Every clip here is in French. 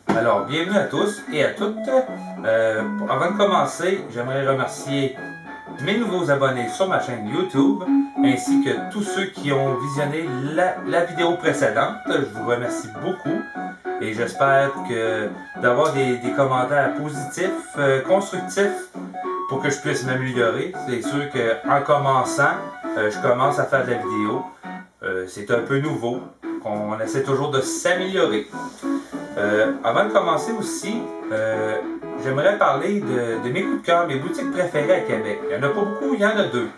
Alors, bienvenue à tous et à toutes. Avant de commencer, j'aimerais remercier mes nouveaux abonnés sur ma chaîne YouTube, ainsi que tous ceux qui ont visionné la vidéo précédente. Je vous remercie beaucoup et j'espère d'avoir des commentaires positifs, constructifs, pour que je puisse m'améliorer. C'est sûr qu'en commençant, je commence à faire de la vidéo. C'est un peu nouveau. On essaie toujours de s'améliorer. Avant de commencer aussi, j'aimerais parler de mes coups de cœur, mes boutiques préférées à Québec. Il n'y en a pas beaucoup, il y en a deux.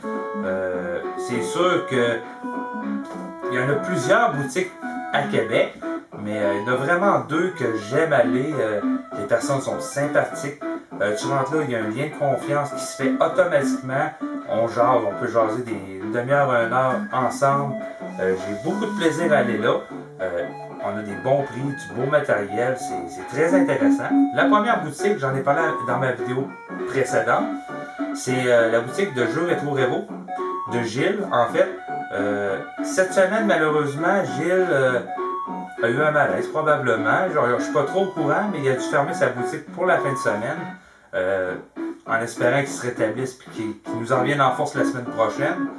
C'est sûr qu'il y en a plusieurs boutiques à Québec, mais il y en a vraiment deux que j'aime aller. Les personnes sont sympathiques. Tu rentres là, il y a un lien de confiance qui se fait automatiquement. On jase, on peut jaser une demi-heure, une heure ensemble. J'ai beaucoup de plaisir à aller là. On a des bons prix, du beau matériel, c'est très intéressant. La première boutique, j'en ai parlé dans ma vidéo précédente, c'est la boutique de jeux Rétro Revo de Gilles. En fait, cette semaine, malheureusement, Gilles a eu un malaise, probablement. Je ne suis pas trop au courant, mais il a dû fermer sa boutique pour la fin de semaine, en espérant qu'il se rétablisse et qu'il nous en vienne en force la semaine prochaine.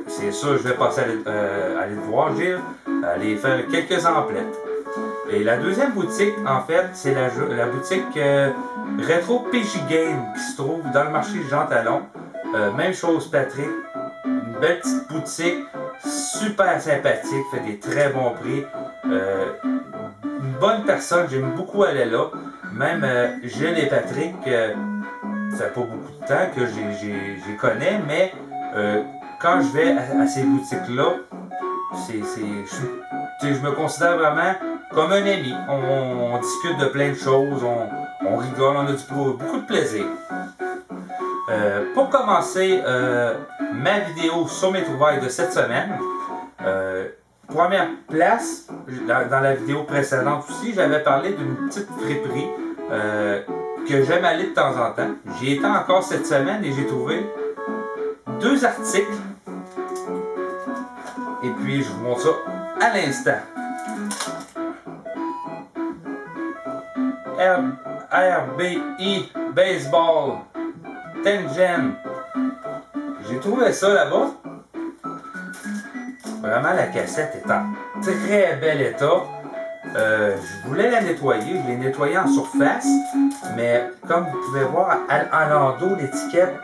C'est sûr, je vais passer aller le voir, Gilles, aller faire quelques emplettes. Et la deuxième boutique, en fait, c'est la boutique Retro PJ Game qui se trouve dans le marché Jean Talon. Même chose, Patrick. Une belle petite boutique, super sympathique, fait des très bons prix. Une bonne personne, j'aime beaucoup aller là. Même Gilles et Patrick, ça fait pas beaucoup de temps que j'y connais, mais quand je vais à ces boutiques-là, je me considère vraiment comme un ami. On discute de plein de choses, on rigole, on a beaucoup de plaisir. Pour commencer ma vidéo sur mes trouvailles de cette semaine, première place, dans la vidéo précédente aussi, j'avais parlé d'une petite friperie que j'aime aller de temps en temps. J'y étais encore cette semaine et j'ai trouvé deux articles. Et puis je vous montre ça à l'instant. RBI Baseball Tengen. J'ai trouvé ça là-bas. Vraiment, la cassette est en très bel état. Je voulais la nettoyer, je l'ai nettoyée en surface, mais comme vous pouvez voir, en l'endos, l'étiquette,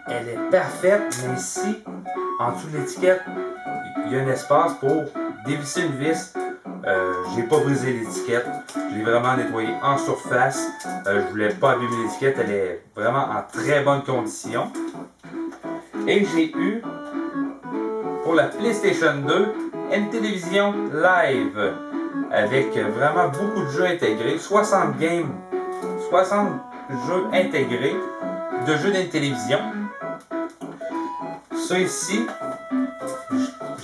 elle est parfaite, mais ici, en dessous de l'étiquette, il y a un espace pour dévisser une vis. J'ai pas brisé l'étiquette, je l'ai vraiment nettoyée en surface. Je voulais pas abîmer l'étiquette, elle est vraiment en très bonne condition. Et j'ai eu, pour la PlayStation 2, une télévision live avec vraiment beaucoup de jeux intégrés, 60 games, 60 jeux intégrés de jeux d'une télévision. Ça ici,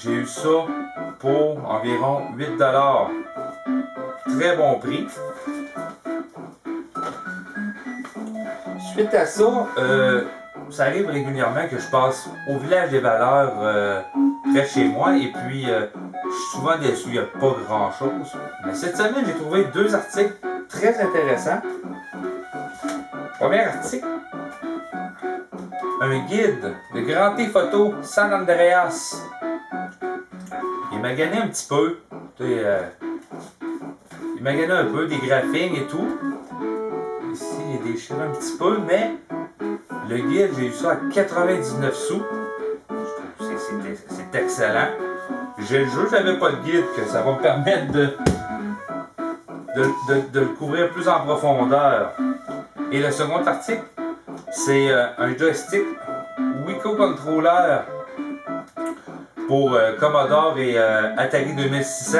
j'ai eu ça pour environ 8$. Très bon prix. Suite à ça, ça arrive régulièrement que je passe au village des valeurs près de chez moi et puis je suis souvent déçu, il n'y a pas grand chose. Mais cette semaine, j'ai trouvé deux articles très intéressants. Premier article, un guide de Grand T Photo San Andreas. Il m'a gagné un petit peu. Il m'a gagné un peu des graphiques et tout. Ici, il est déchiré un petit peu, mais le guide, j'ai eu ça à 99 sous. Je trouve que c'est excellent. J'ai le jeu, j'avais pas de guide, que ça va me permettre de le couvrir plus en profondeur. Et le second article, c'est un joystick Wico Controller pour Commodore et Atari 2600.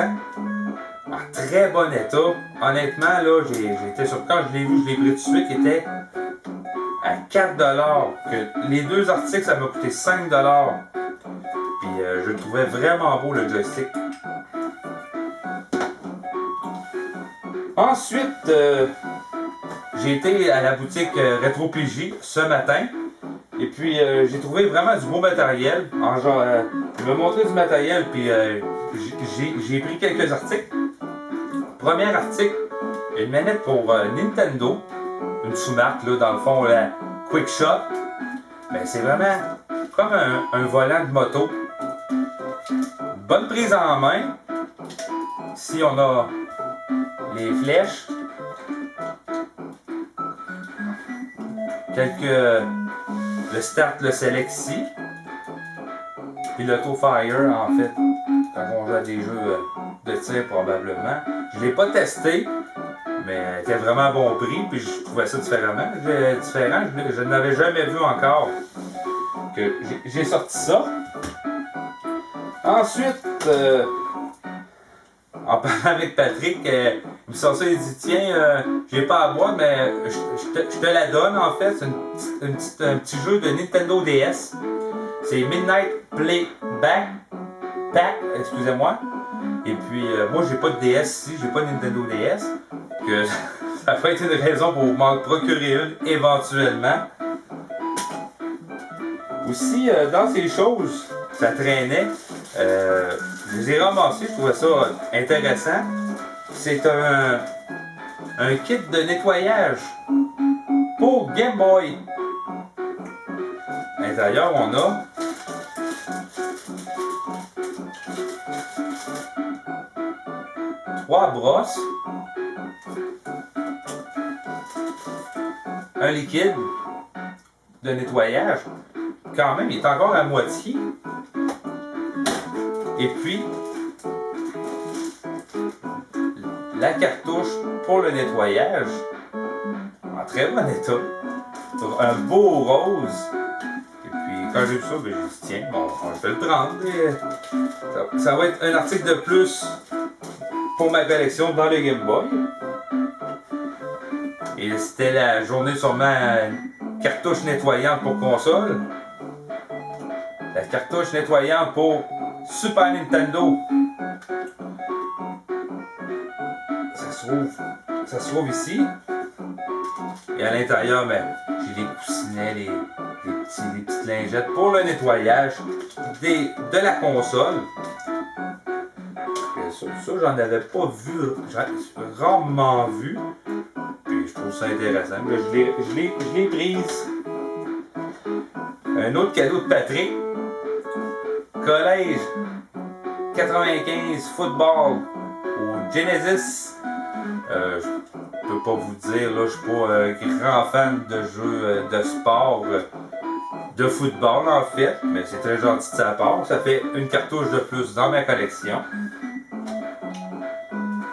En très bon état. Honnêtement, là, j'étais sur quand je l'ai vu, je l'ai pris tout de suite, il était à 4$. Que les deux articles, ça m'a coûté 5$. Puis je le trouvais vraiment beau, le joystick. Ensuite, j'ai été à la boutique Retro PJ ce matin. Et puis, j'ai trouvé vraiment du beau matériel. Je vais montrer du matériel, puis j'ai pris quelques articles. premier article, une manette pour Nintendo, une sous-marque, là, dans le fond, la QuickShot. Ben, c'est vraiment comme un volant de moto. Bonne prise en main. Ici, on a les flèches. Le start, le select ici. Puis l'auto-fire, en fait, quand on joue à des jeux de tir, probablement. Je ne l'ai pas testé, mais elle était vraiment à bon prix, puis je trouvais ça différent. Je ne l'avais jamais vu encore. J'ai sorti ça. Ensuite, en parlant avec Patrick, il me sort ça, il dit tiens, j'ai pas à boire, mais je te la donne en fait. C'est un petit jeu de Nintendo DS. C'est Midnight Playback Pack, excusez-moi. Et puis, moi, j'ai pas de DS ici, j'ai pas de Nintendo DS. Que ça peut être une raison pour m'en procurer une éventuellement. Aussi, dans ces choses, ça traînait. Je les ai ramassés, je trouvais ça intéressant. C'est un kit de nettoyage pour Game Boy. À l'intérieur, on a trois brosses, un liquide de nettoyage. Quand même, il est encore à moitié. Et puis, la cartouche pour le nettoyage, en très bon état. Un beau rose. Et puis, quand j'ai vu ça, ben, j'ai dit, tiens, bon, je vais le prendre. Ça va être un article de plus pour ma collection dans le Game Boy. Et c'était la journée sûrement cartouche nettoyante pour console. La cartouche nettoyante pour Super Nintendo. Ça se trouve ici. Et à l'intérieur, ben, j'ai des coussinets, des petites lingettes pour le nettoyage de la console. Ça, j'en avais pas vu, rarement vu. Puis je trouve ça intéressant. Je l'ai prise. Un autre cadeau de Patrick. Collège 95 football au Genesis. Je peux pas vous dire, là, je suis pas un grand fan de jeux de sport, de football en fait, mais c'est très gentil de sa part. Ça fait une cartouche de plus dans ma collection.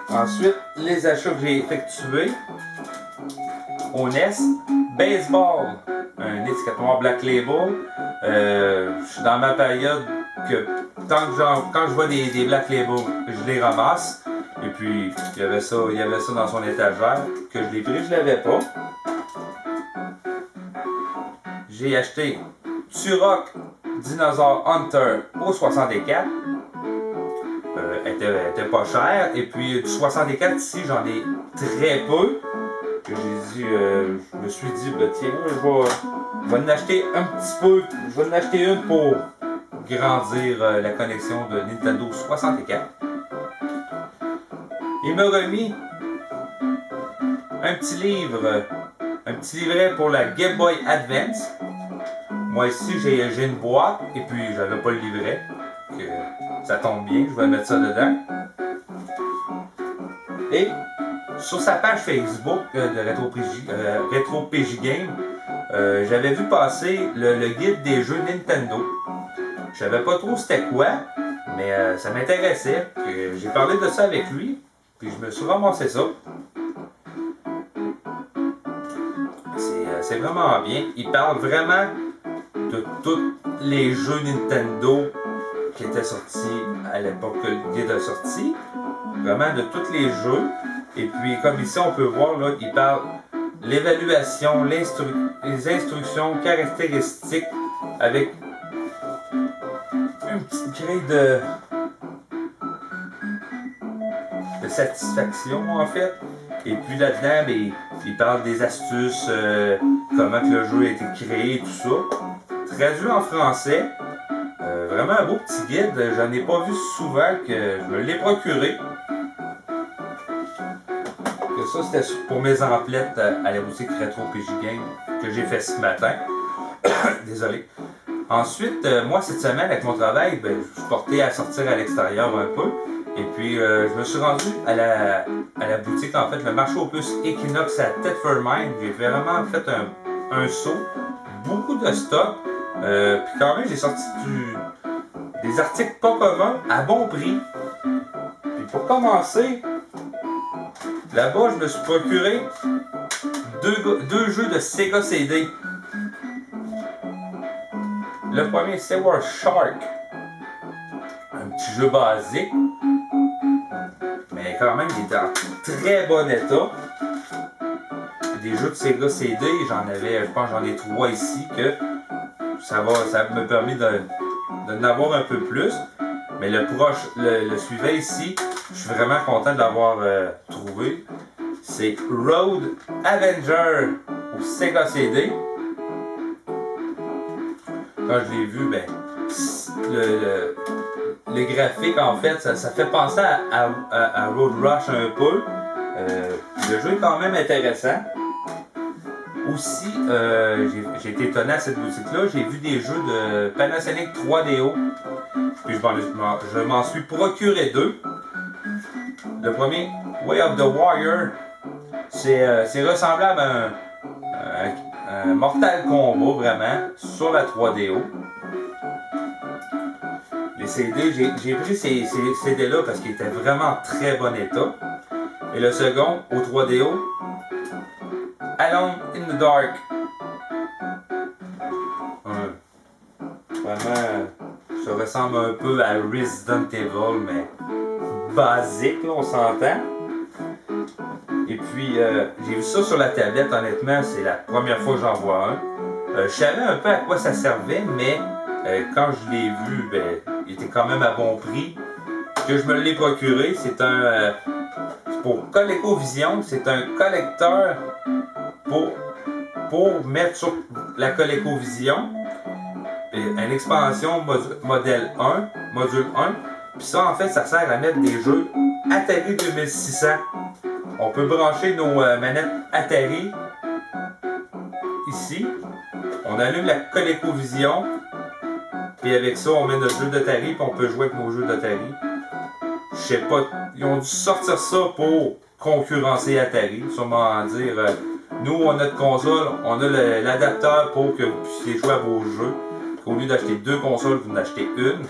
Ensuite, les achats que j'ai effectués au NES, baseball, un étiquette Black Label. Je suis dans ma période que quand je vois des Black Label, je les ramasse. Et puis, il y avait ça dans son étagère, que je l'ai pris, je l'avais pas. J'ai acheté Turok Dinosaur Hunter au 64. Elle était pas chère. Et puis, du 64 ici, j'en ai très peu. J'ai dit, je me suis dit, ben, tiens, je vais en acheter un petit peu. Je vais en acheter une pour grandir la collection de Nintendo 64. Il m'a remis un petit livret pour la Game Boy Advance. Moi ici j'ai une boîte et puis j'avais pas le livret. Que ça tombe bien, je vais mettre ça dedans. Et sur sa page Facebook de Retro PJ Game, j'avais vu passer le guide des jeux Nintendo. Je savais pas trop c'était quoi, mais ça m'intéressait. J'ai parlé de ça avec lui. Puis je me suis ramassé ça. C'est vraiment bien. Il parle vraiment de tous les jeux Nintendo qui étaient sortis à l'époque que le guide a sorti. Vraiment de tous les jeux. Et puis comme ici on peut voir, là, il parle de l'évaluation, les instructions, caractéristiques avec une petite grille de satisfaction en fait. Et puis là-dedans, ben, il parle des astuces, comment que le jeu a été créé et tout ça. Traduit en français. Vraiment un beau petit guide. J'en ai pas vu souvent que je me l'ai procuré. ça c'était pour mes emplettes à la boutique Retro PJ Game que j'ai fait ce matin. Désolé. Ensuite, moi cette semaine avec mon travail, je suis porté à sortir à l'extérieur un peu. Et puis je me suis rendu à la boutique, en fait, le marché aux puces Equinox à Thetford Mines. J'ai vraiment fait un saut. Beaucoup de stock. Puis quand même, j'ai sorti des articles pas communs à bon prix. Puis pour commencer, là-bas, je me suis procuré deux jeux de Sega CD. Le premier, c'est War Shark. Un petit jeu basique. Mais quand même, il est en très bon état. Des jeux de Sega CD, je pense j'en ai 3 ici, que ça me permet d'en avoir un peu plus. Mais le suivant ici, je suis vraiment content de l'avoir trouvé. C'est Road Avenger au Sega CD. Quand je l'ai vu, le graphique, en fait, ça fait penser à Road Rush un peu. Le jeu est quand même intéressant. Aussi, j'ai été étonné à cette boutique-là. J'ai vu des jeux de Panasonic 3DO. Puis je m'en suis procuré 2. Le premier, Way of the Warrior, c'est ressemblable à un Mortal Kombat vraiment sur la 3DO. Les CD, j'ai pris ces CD-là parce qu'ils étaient vraiment en très bon état. Et le second, au 3DO, Alone in the Dark. Vraiment, ça ressemble un peu à Resident Evil, mais basique, là, on s'entend. Et puis, j'ai vu ça sur la tablette, honnêtement, c'est la première fois que j'en vois un. Je savais un peu à quoi ça servait, mais quand je l'ai vu, il était quand même à bon prix. Que je me l'ai procuré, c'est pour ColecoVision, c'est un collecteur pour mettre sur la ColecoVision une expansion modèle 1, module 1. Puis ça, en fait, ça sert à mettre des jeux Atari 2600. On peut brancher nos manettes Atari ici. On allume la ColecoVision. Puis avec ça, on met notre jeu d'Atari. Puis on peut jouer avec nos jeux d'Atari. Je sais pas. Ils ont dû sortir ça pour concurrencer Atari. Sûrement dire, nous, on a notre console. On a l'adapteur pour que vous puissiez jouer à vos jeux. Au lieu d'acheter 2 consoles, vous en achetez une.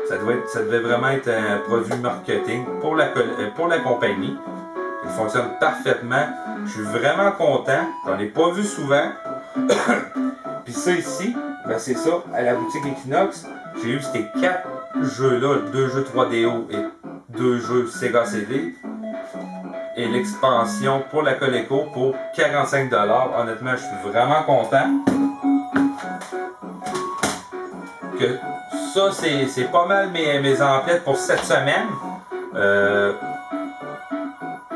Ça devait vraiment être un produit marketing pour la compagnie. Il fonctionne parfaitement. Je suis vraiment content. J'en ai pas vu souvent. Puis ça ici, c'est ça, à la boutique Equinox, j'ai eu ces 4 jeux-là, 2 jeux 3DO et 2 jeux Sega CD. Et l'expansion pour la Coleco pour 45$. Honnêtement, je suis vraiment content. Que ça, c'est pas mal mes emplettes pour cette semaine.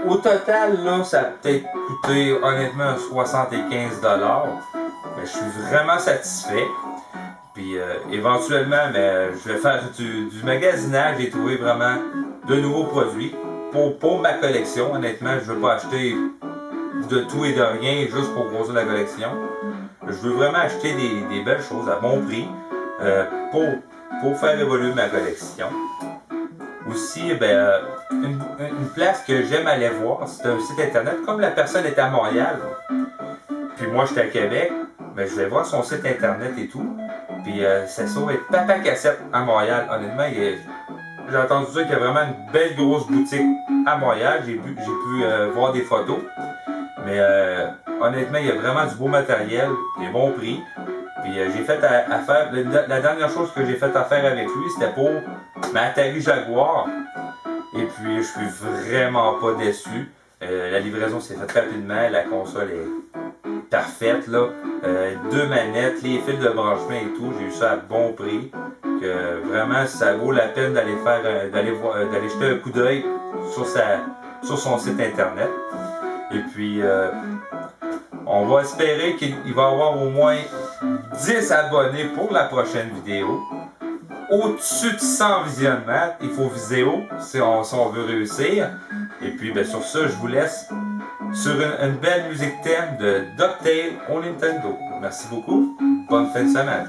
Au total, là, ça a peut-être coûté honnêtement 75$. Mais je suis vraiment satisfait. Puis éventuellement, je vais faire du magasinage et trouver vraiment de nouveaux produits pour ma collection. Honnêtement, je ne veux pas acheter de tout et de rien juste pour grossir la collection. Je veux vraiment acheter des belles choses à bon prix pour faire évoluer ma collection. Aussi, une place que j'aime aller voir, c'est un site internet. Comme la personne est à Montréal, puis moi j'étais à Québec, je vais voir son site internet et tout. Puis c'est ça, être Papa Cassette à Montréal. Honnêtement, j'ai entendu dire qu'il y a vraiment une belle grosse boutique à Montréal. J'ai pu voir des photos. Mais honnêtement, il y a vraiment du beau matériel, des bons prix. Puis j'ai fait affaire. La dernière chose que j'ai fait affaire avec lui, c'était pour ma Atari Jaguar. Et puis je suis vraiment pas déçu. La livraison s'est faite rapidement, la console est parfaite là. 2 manettes, les fils de branchement et tout, j'ai eu ça à bon prix. Que vraiment ça vaut la peine d'aller jeter un coup d'œil sur son site internet. Et puis on va espérer qu'il va y avoir au moins 10 abonnés pour la prochaine vidéo. Au-dessus de 100 visionnements, il faut viser haut si on veut réussir. Et puis sur ça, je vous laisse. sur une belle musique thème de DuckTales au Nintendo. Merci beaucoup. Bonne fin de semaine.